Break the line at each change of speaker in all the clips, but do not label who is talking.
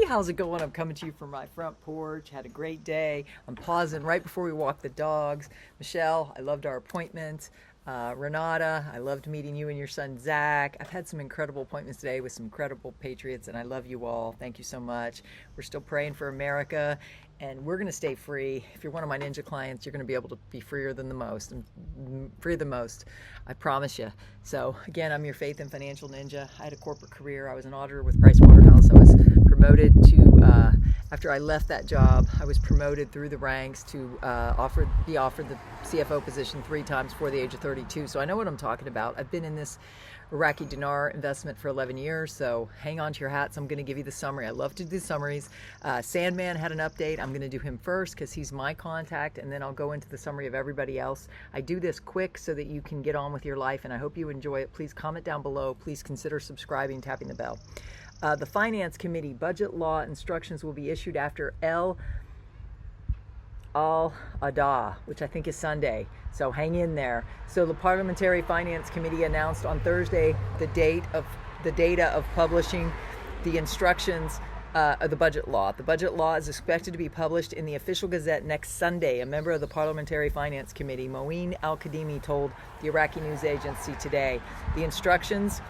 how's it going? I'm coming to you from my front porch. Had a great day. I'm pausing right before we walk the dogs. Michelle, I loved our appointment. Renata, I loved meeting you and your son Zach. I've had some incredible appointments today with some incredible patriots, and I love you all. Thank you so much. We're still praying for America, and we're going to stay free. If you're one of my ninja clients, you're going to be able to be freer than the most, and freer than most, I promise you. So again, I'm your faith and financial ninja. I had a corporate career. I was an auditor with Pricewaterhouse. I was promoted to after I left that job, I was promoted through the ranks to be offered the CFO position 3 times before the age of 32. So I know what I'm talking about. I've been in this Iraqi dinar investment for 11 years, so hang on to your hats. I'm going to give you the summary. I love to do summaries. Sandman had an update. I'm going to do him first because he's my contact, and then I'll go into the summary of everybody else. I do this quick so that you can get on with your life, and I hope you enjoy it. Please comment down below. Please consider subscribing, tapping the bell. The Finance Committee budget law instructions will be issued after Al-Adha, which I think is Sunday, so hang in there. So the Parliamentary Finance Committee announced on Thursday the data of publishing the instructions of the budget law. The budget law is expected to be published in the official gazette next Sunday. A member of the Parliamentary Finance Committee, Moeen Al-Kadhimi, told the Iraqi news agency today the instructions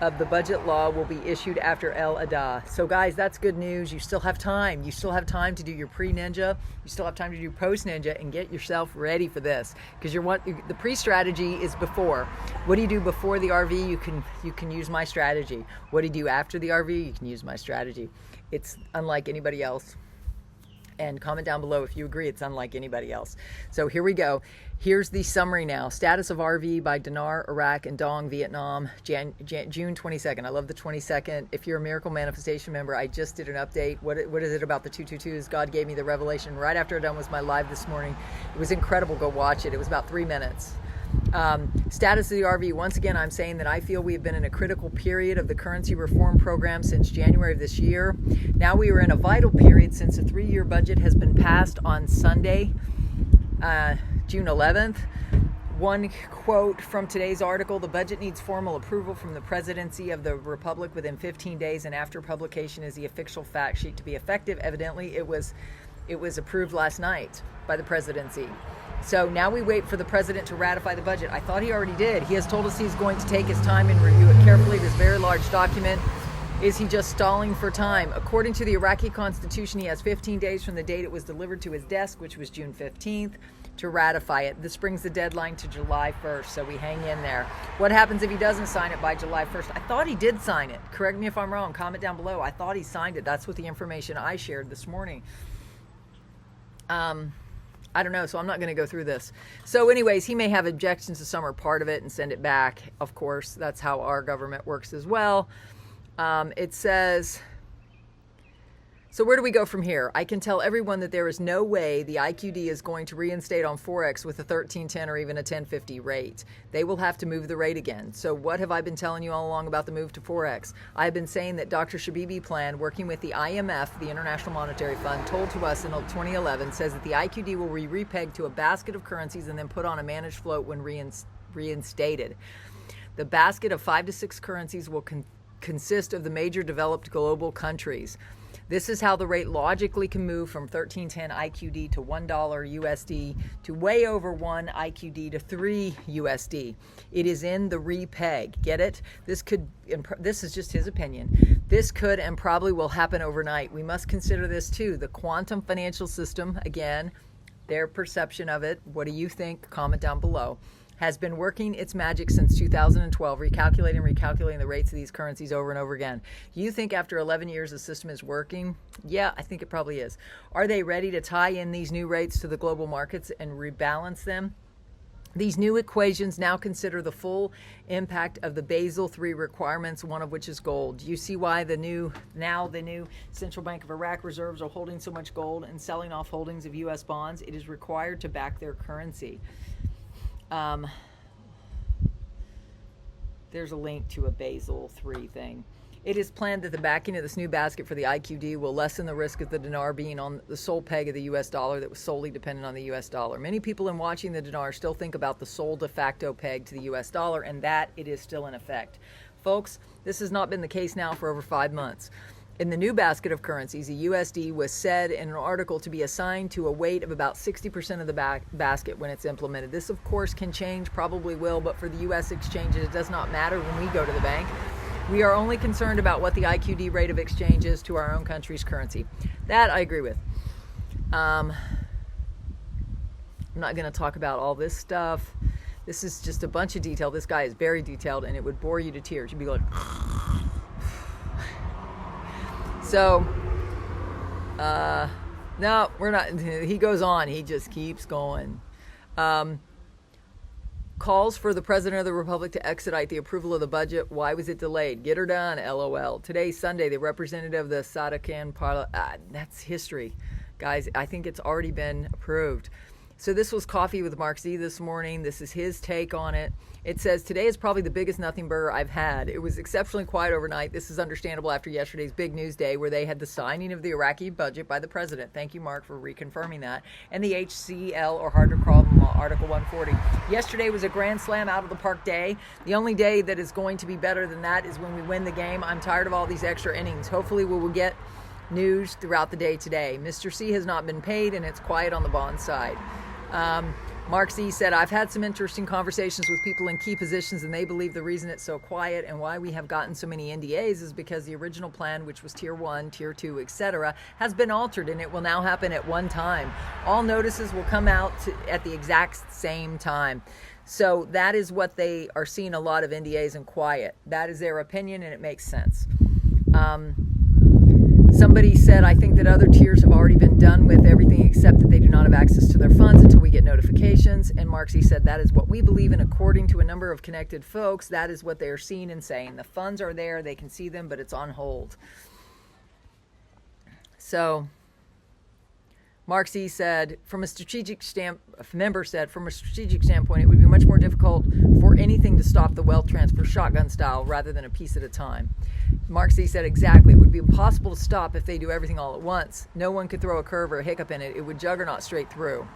of the budget law will be issued after Al-Adha. So guys, that's good news. You still have time. You still have time to do your pre-ninja. You still have time to do post-ninja and get yourself ready for this. Because the pre-strategy is before. What do you do before the RV? You can use my strategy. What do you do after the RV? You can use my strategy. It's unlike anybody else. And comment down below if you agree it's unlike anybody else. So here we go. Here's the summary now. Status of RV by Dinar, Iraq, and Dong, Vietnam, June 22nd. I love the 22nd. If you're a Miracle Manifestation member, I just did an update. What is it about the 222s? God gave me the revelation right after I done was my live this morning. It was incredible. Go watch it. It was about 3 minutes. Status of the RV. Once again, I'm saying that I feel we have been in a critical period of the currency reform program since January of this year. Now we are in a vital period since a 3-year budget has been passed on Sunday, June 11th. One quote from today's article: the budget needs formal approval from the presidency of the Republic within 15 days, and after publication is the official fact sheet to be effective. Evidently, it was approved last night by the presidency. So now we wait for the president to ratify the budget. I thought he already did. He has told us he's going to take his time and review it carefully. This very large document. Is he just stalling for time? According to the Iraqi constitution, he has 15 days from the date it was delivered to his desk, which was June 15th, to ratify it. This brings the deadline to July 1st, so we hang in there. What happens if he doesn't sign it by July 1st? I thought he did sign it. Correct me if I'm wrong. Comment down below. I thought he signed it. That's what the information I shared this morning. I don't know, so I'm not going to go through this. So anyways, he may have objections to some or part of it and send it back. Of course, that's how our government works as well. It says, so where do we go from here? I can tell everyone that there is no way the IQD is going to reinstate on Forex with a 1310 or even a 1050 rate. They will have to move the rate again. So what have I been telling you all along about the move to Forex? I've been saying that Dr. Shabibi plan, working with the IMF, the International Monetary Fund, told to us in 2011, says that the IQD will be repegged to a basket of currencies and then put on a managed float when reinstated. The basket of 5 to 6 currencies will consist of the major developed global countries. This is how the rate logically can move from 1310 IQD to $1 USD to way over 1 IQD to 3 USD. It is in the repeg. Get it? This is just his opinion. This could and probably will happen overnight. We must consider this too. The quantum financial system, again, their perception of it. What do you think? Comment down below. Has been working its magic since 2012, recalculating the rates of these currencies over and over again. You think after 11 years the system is working? Yeah, I think it probably is. Are they ready to tie in these new rates to the global markets and rebalance them? These new equations now consider the full impact of the Basel III requirements, one of which is gold. Do you see why the new Central Bank of Iraq reserves are holding so much gold and selling off holdings of U.S. bonds? It is required to back their currency. There's a link to a Basel III thing. It is planned that the backing of this new basket for the IQD will lessen the risk of the dinar being on the sole peg of the US dollar that was solely dependent on the US dollar. Many people in watching the dinar still think about the sole de facto peg to the US dollar, and that it is still in effect. Folks, this has not been the case now for over 5 months. In the new basket of currencies, the USD was said in an article to be assigned to a weight of about 60% of the basket when it's implemented. This, of course, can change, probably will, but for the U.S. exchanges, it does not matter when we go to the bank. We are only concerned about what the IQD rate of exchange is to our own country's currency. That I agree with. I'm not going to talk about all this stuff. This is just a bunch of detail. This guy is very detailed, and it would bore you to tears. You'd be like... So, no, we're not. He goes on. He just keeps going. Calls for the President of the Republic to expedite the approval of the budget. Why was it delayed? Get her done, LOL. Today's Sunday. The representative of the Sadakan Parliament. That's history. Guys, I think it's already been approved. So this was Coffee with Mark Z this morning. This is his take on it. It says, today is probably the biggest nothing burger I've had. It was exceptionally quiet overnight. This is understandable after yesterday's big news day where they had the signing of the Iraqi budget by the president. Thank you, Mark, for reconfirming that. And the HCL, or Hard to Crawl, Article 140. Yesterday was a grand slam out of the park day. The only day that is going to be better than that is when we win the game. I'm tired of all these extra innings. Hopefully we will get news throughout the day today. Mr. C has not been paid, and it's quiet on the bond side. Mark Z said, I've had some interesting conversations with people in key positions, and they believe the reason it's so quiet and why we have gotten so many NDAs is because the original plan, which was tier 1, tier 2, etc., has been altered, and it will now happen at one time. All notices will come out at the exact same time. So that is what they are seeing, a lot of NDAs and quiet. That is their opinion, and it makes sense. Somebody said, I think that other tiers have already been done with everything except that they do not have access to their funds until we get notifications. And Marksy said, that is what we believe in according to a number of connected folks. That is what they are seeing and saying. The funds are there, they can see them, but it's on hold. So Marksy said, from a strategic standpoint, it would be much more difficult for anything to stop the wealth transfer shotgun style rather than a piece at a time. Marksy said, exactly. It would be impossible to stop if they do everything all at once. No one could throw a curve or a hiccup in it. It would juggernaut straight through.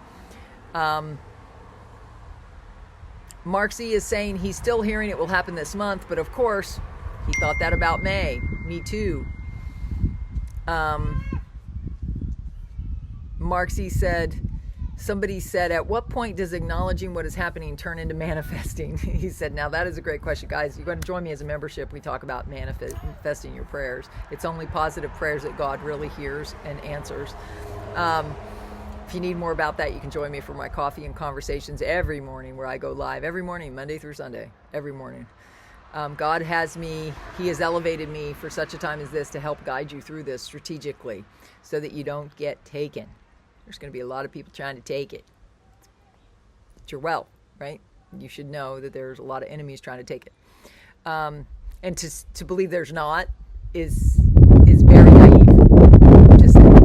Marksy is saying he's still hearing it will happen this month, but of course, he thought that about May. Me too. Marksy said, somebody said, at what point does acknowledging what is happening turn into manifesting? He said, now that is a great question. Guys, you're going to join me as a membership. We talk about manifesting your prayers. It's only positive prayers that God really hears and answers. If you need more about that, you can join me for my coffee and conversations every morning where I go live every morning, Monday through Sunday, every morning. God has me, He has elevated me for such a time as this to help guide you through this strategically so that you don't get taken. There's going to be a lot of people trying to take it. It's your wealth, right? You should know that there's a lot of enemies trying to take it. And to believe there's not is very naive. Just saying.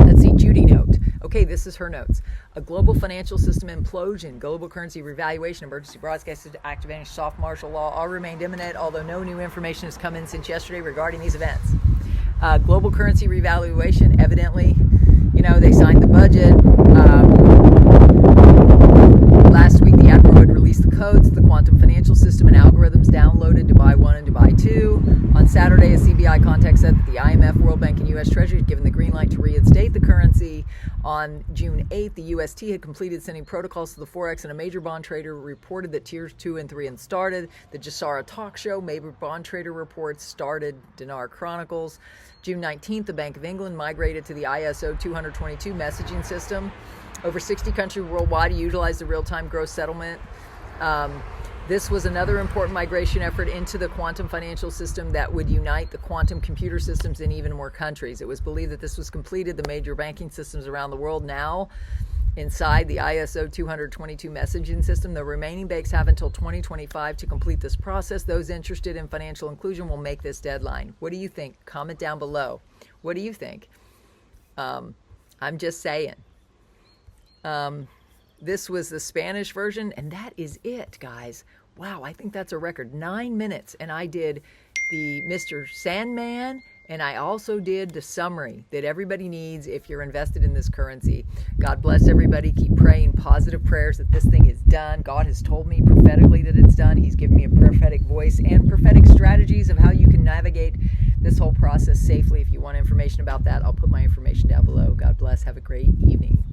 Let's see, Judy note. Okay, this is her notes. A global financial system implosion, global currency revaluation, emergency broadcast activation, soft martial law all remained imminent, although no new information has come in since yesterday regarding these events. Global currency revaluation, evidently, they signed the budget. Last week, the Admiral had released the codes, the quantum financial system and algorithms downloaded Dubai 1 and Dubai 2. On Saturday, a CBI contact said that the IMF, World Bank, and U.S. Treasury had given the green light to reinstate the currency. On June 8th, the UST had completed sending protocols to the Forex, and a major bond trader reported that tiers 2 and 3 had started. The Jassara talk show, major bond trader reports started. Dinar Chronicles. June 19th, the Bank of England migrated to the ISO 222 messaging system. Over 60 countries worldwide utilize the real-time gross settlement. This was another important migration effort into the quantum financial system that would unite the quantum computer systems in even more countries. It was believed that this was completed. The major banking systems around the world now inside the ISO 222 messaging system. The remaining banks have until 2025 to complete this process. Those interested in financial inclusion will make this deadline. What do you think? Comment down below. What do you think? I'm just saying. This was the Spanish version, and that is it, guys. Wow, I think that's a record. 9 minutes, and I did the Mr. Sandman And I also did the summary that everybody needs if you're invested in this currency. God bless everybody. Keep praying positive prayers that this thing is done. God has told me prophetically that it's done. He's given me a prophetic voice and prophetic strategies of how you can navigate this whole process safely. If you want information about that, I'll put my information down below. God bless. Have a great evening.